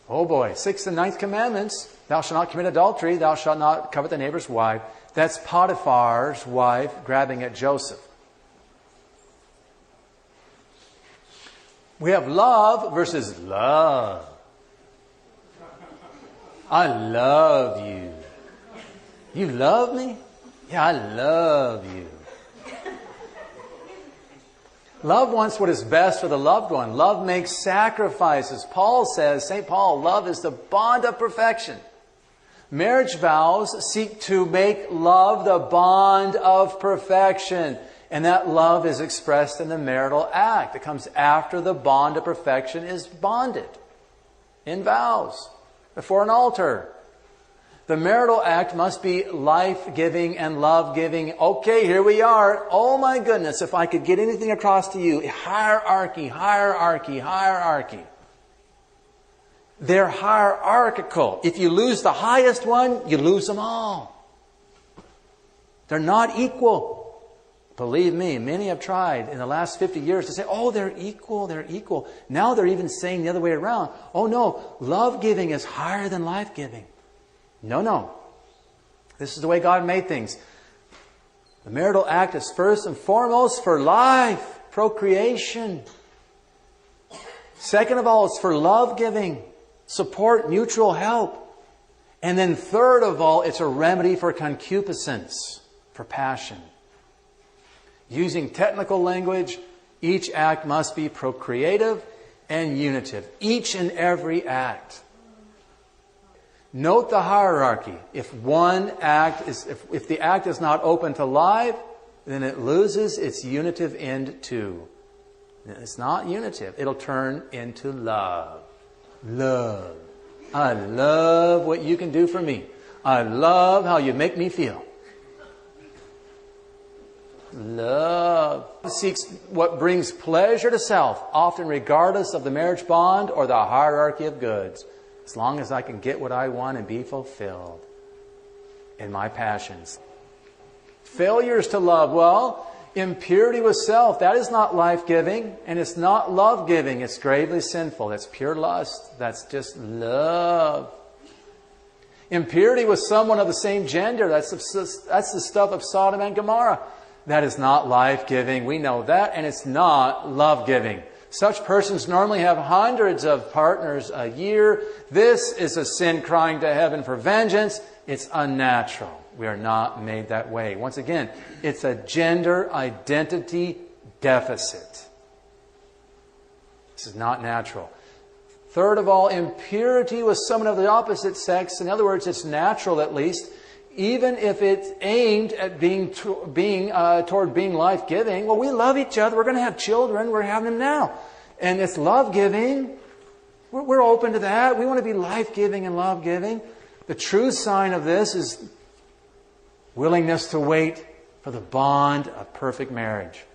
Oh boy, 6th and 9th commandments. Thou shalt not commit adultery. Thou shalt not covet thy neighbor's wife. That's Potiphar's wife grabbing at Joseph. We have love versus love. I love you. You love me? Yeah, I love you. Love wants what is best for the loved one. Love makes sacrifices. Paul says, St. Paul, love is the bond of perfection. Marriage vows seek to make love the bond of perfection. And that love is expressed in the marital act. It comes after the bond of perfection is bonded in vows before an altar. The marital act must be life-giving and love-giving. Okay, here we are. Oh my goodness, if I could get anything across to you, hierarchy, hierarchy, hierarchy. They're hierarchical. If you lose the highest one, you lose them all. They're not equal. Believe me, many have tried in the last 50 years to say, oh, they're equal, they're equal. Now they're even saying the other way around. Oh no, love-giving is higher than life-giving. No. This is the way God made things. The marital act is first and foremost for life, procreation. Second of all, it's for love-giving, support, mutual help. And then third of all, it's a remedy for concupiscence, for passion. Using technical language, each act must be procreative and unitive. Each and every act. Note the hierarchy. If the act is not open to life, then it loses its unitive end too. It's not unitive. It'll turn into love. Love. I love what you can do for me. I love how you make me feel. Love seeks what brings pleasure to self, often regardless of the marriage bond or the hierarchy of goods. As long as I can get what I want and be fulfilled in my passions. Failures to love. Well, impurity with self. That is not life-giving and it's not love-giving. It's gravely sinful. That's pure lust. That's just love. Impurity with someone of the same gender. That's the stuff of Sodom and Gomorrah. That is not life-giving. We know that. And it's not love-giving. Such persons normally have hundreds of partners a year. This is a sin crying to heaven for vengeance. It's unnatural. We are not made that way. Once again, it's a gender identity deficit. This is not natural. Third of all, impurity with someone of the opposite sex. In other words, it's natural at least. Even if it's aimed at toward being life-giving. Well, we love each other. We're going to have children. We're having them now. And it's love-giving. We're open to that. We want to be life-giving and love-giving. The true sign of this is willingness to wait for the bond of perfect marriage.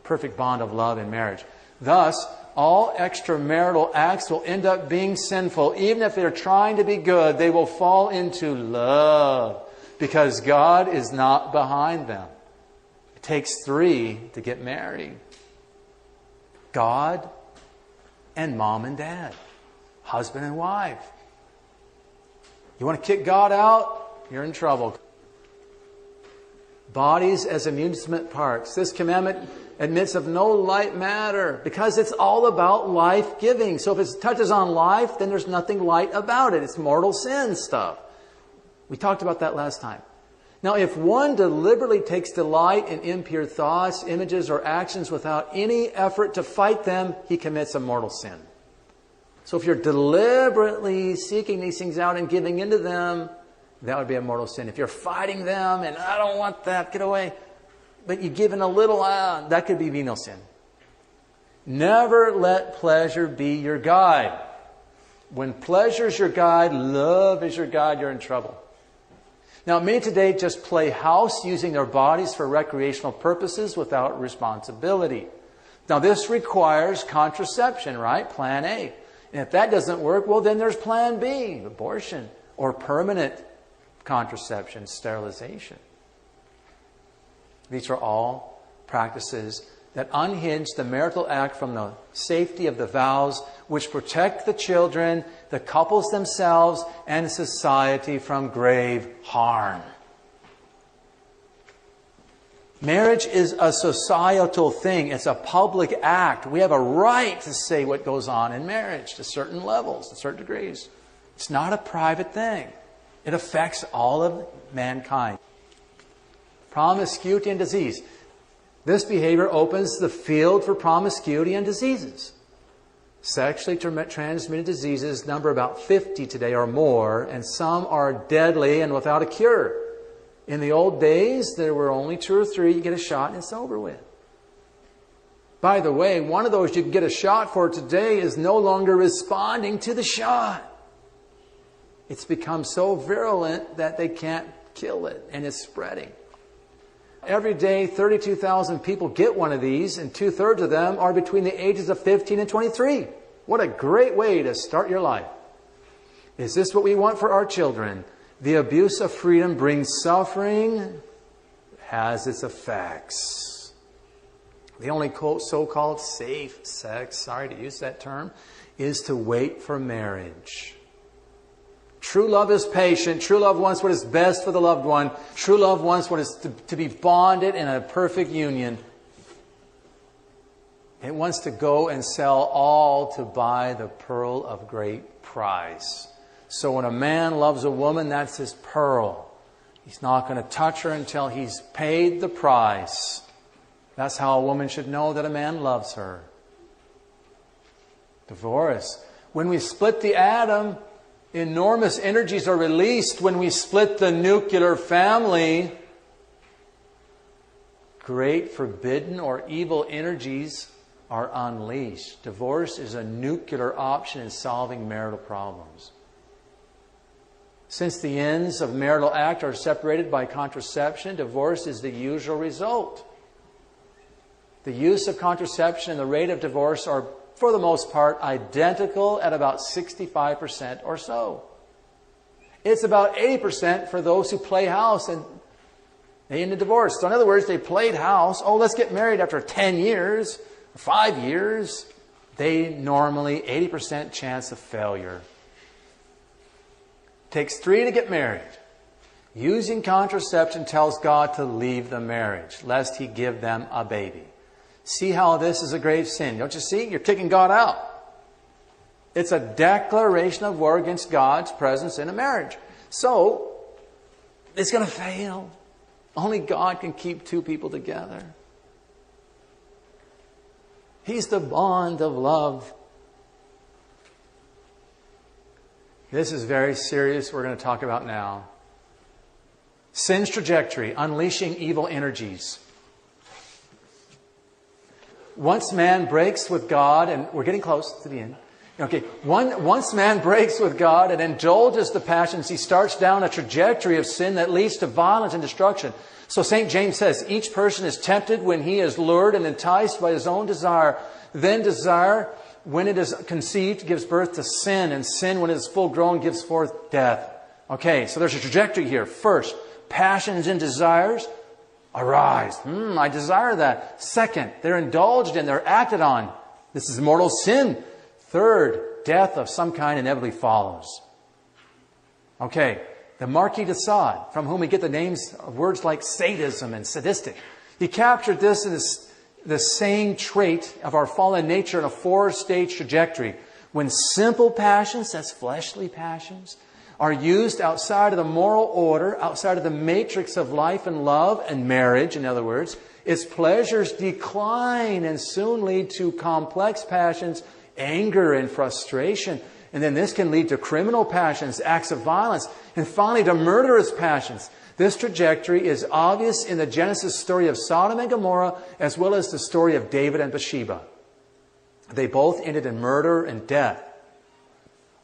Perfect bond of love in marriage. Thus, all extramarital acts will end up being sinful. Even if they're trying to be good, they will fall into love. Because God is not behind them. It takes 3 to get married. God and mom and dad. Husband and wife. You want to kick God out? You're in trouble. Bodies as amusement parks. This commandment admits of no light matter. Because it's all about life-giving. So if it touches on life, then there's nothing light about it. It's mortal sin stuff. We talked about that last time. Now, if one deliberately takes delight in impure thoughts, images, or actions without any effort to fight them, he commits a mortal sin. So if you're deliberately seeking these things out and giving into them, that would be a mortal sin. If you're fighting them and I don't want that, get away, but you give in a little, that could be venial sin. Never let pleasure be your guide. When pleasure is your guide, love is your guide, you're in trouble. Now, many today just play house using their bodies for recreational purposes without responsibility. Now, this requires contraception, right? Plan A. And if that doesn't work, well, then there's Plan B, abortion, or permanent contraception, sterilization. These are all practices that unhinge the marital act from the safety of the vows which protect the children, the couples themselves, and society from grave harm. Marriage is a societal thing. It's a public act. We have a right to say what goes on in marriage to certain levels, to certain degrees. It's not a private thing. It affects all of mankind. Promiscuity and disease. This behavior opens the field for promiscuity and diseases. Sexually transmitted diseases number about 50 today or more, and some are deadly and without a cure. In the old days, there were only 2 or 3. You get a shot and it's over with. By the way, one of those you can get a shot for today is no longer responding to the shot. It's become so virulent that they can't kill it, and it's spreading. Every day, 32,000 people get one of these, and 2/3 of them are between the ages of 15 and 23. What a great way to start your life. Is this what we want for our children? The abuse of freedom brings suffering, has its effects. The only so-called safe sex, sorry to use that term, is to wait for marriage. True love is patient. True love wants what is best for the loved one. True love wants what is to be bonded in a perfect union. It wants to go and sell all to buy the pearl of great price. So when a man loves a woman, that's his pearl. He's not going to touch her until he's paid the price. That's how a woman should know that a man loves her. Divorce. When we split the atom, enormous energies are released. When we split the nuclear family, great forbidden or evil energies are unleashed. Divorce is a nuclear option in solving marital problems. Since the ends of marital act are separated by contraception, divorce is the usual result. The use of contraception and the rate of divorce are, for the most part, identical at about 65% or so. It's about 80% for those who play house and they end in divorce. So in other words, they played house. Oh, let's get married after 10 years, 5 years. They normally 80% chance of failure. Takes 3 to get married. Using contraception tells God to leave the marriage, lest He give them a baby. See how this is a grave sin. Don't you see? You're kicking God out. It's a declaration of war against God's presence in a marriage. So, it's going to fail. Only God can keep 2 people together. He's the bond of love. This is very serious. We're going to talk about now. Sin's trajectory, unleashing evil energies. Once man breaks with God, and we're getting close to the end. Okay, once man breaks with God and indulges the passions, he starts down a trajectory of sin that leads to violence and destruction. So St. James says, each person is tempted when he is lured and enticed by his own desire. Then desire, when it is conceived, gives birth to sin. And sin, when it is full grown, gives forth death. Okay, so there's a trajectory here. First, passions and desires arise. I desire that. Second, they're indulged in, they're acted on. This is mortal sin. Third, death of some kind inevitably follows. Okay, the Marquis de Sade, from whom we get the names of words like sadism and sadistic. He captured this in the same trait of our fallen nature in a 4-stage trajectory. When simple passions, that's fleshly passions, are used outside of the moral order, outside of the matrix of life and love and marriage, in other words, its pleasures decline and soon lead to complex passions, anger and frustration. And then this can lead to criminal passions, acts of violence, and finally to murderous passions. This trajectory is obvious in the Genesis story of Sodom and Gomorrah, as well as the story of David and Bathsheba. They both ended in murder and death.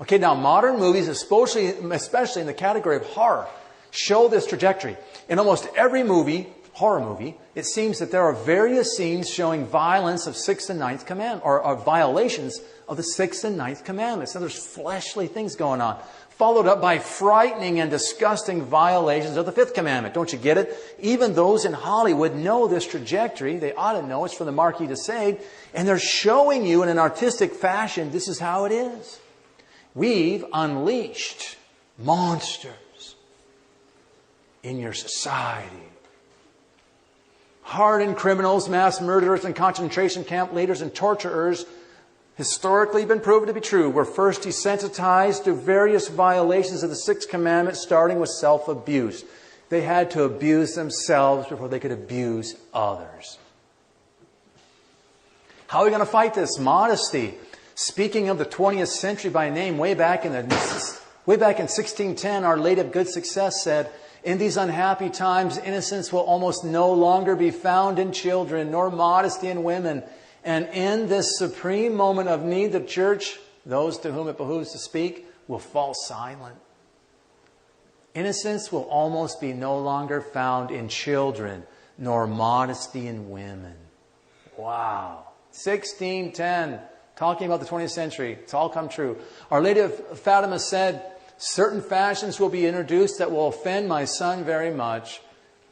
Okay, now modern movies, especially in the category of horror, show this trajectory. In almost every movie, horror movie, it seems that there are various scenes showing violence of 6th and 9th commandment, or violations of the 6th and 9th commandments. So there's fleshly things going on, followed up by frightening and disgusting violations of the 5th commandment. Don't you get it? Even those in Hollywood know this trajectory. They ought to know it's from the Marquis de Sade. And they're showing you in an artistic fashion, this is how it is. We've unleashed monsters in your society. Hardened criminals, mass murderers, and concentration camp leaders and torturers, historically been proven to be true, were first desensitized to various violations of the 6th commandment, starting with self-abuse. They had to abuse themselves before they could abuse others. How are we going to fight this? Modesty. Speaking of the 20th century by name, way back in 1610, Our Lady of Good Success said, "In these unhappy times, innocence will almost no longer be found in children, nor modesty in women. And in this supreme moment of need, the church, those to whom it behooves to speak, will fall silent." Innocence will almost be no longer found in children, nor modesty in women. Wow. 1610, talking about the 20th century. It's all come true. Our Lady of Fatima said, "Certain fashions will be introduced that will offend my son very much."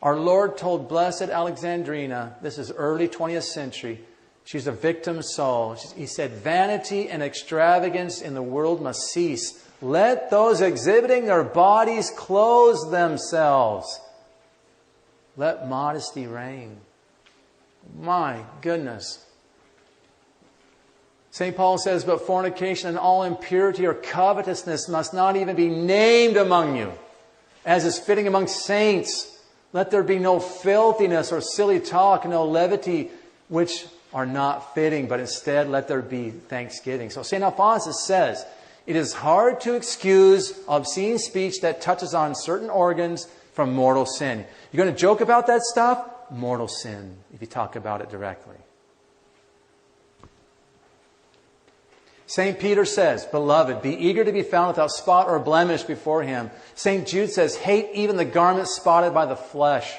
Our Lord told Blessed Alexandrina, this is early 20th century, she's a victim soul. He said, "Vanity and extravagance in the world must cease. Let those exhibiting their bodies clothe themselves. Let modesty reign." My goodness. St. Paul says, "But fornication and all impurity or covetousness must not even be named among you, as is fitting among saints. Let there be no filthiness or silly talk, no levity, which are not fitting, but instead let there be thanksgiving." So St. Alphonsus says, it is hard to excuse obscene speech that touches on certain organs from mortal sin. You're going to joke about that stuff? Mortal sin, if you talk about it directly. St. Peter says, "Beloved, be eager to be found without spot or blemish before Him." St. Jude says, "Hate even the garment spotted by the flesh."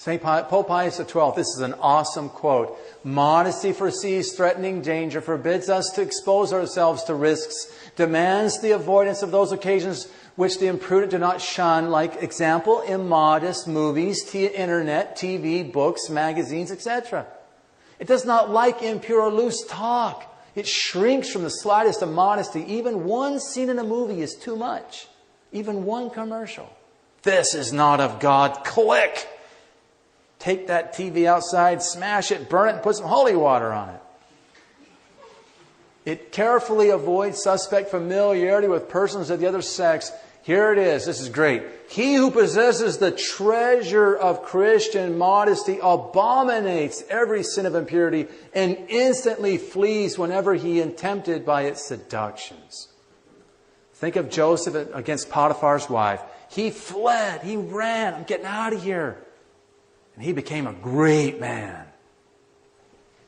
Pope Pius XII, this is an awesome quote. "Modesty foresees threatening danger, forbids us to expose ourselves to risks, demands the avoidance of those occasions which the imprudent do not shun, like example, immodest movies, internet, TV, books, magazines, etc. It does not like impure or loose talk. It shrinks from the slightest immodesty. Even one scene in a movie is too much. Even one commercial. This is not of God. Click! Take that TV outside, smash it, burn it, and put some holy water on it. It carefully avoids suspect familiarity with persons of the other sex. Here it is. This is great. He who possesses the treasure of Christian modesty abominates every sin of impurity and instantly flees whenever he is tempted by its seductions. Think of Joseph against Potiphar's wife. He fled. He ran. I'm getting out of here. And he became a great man.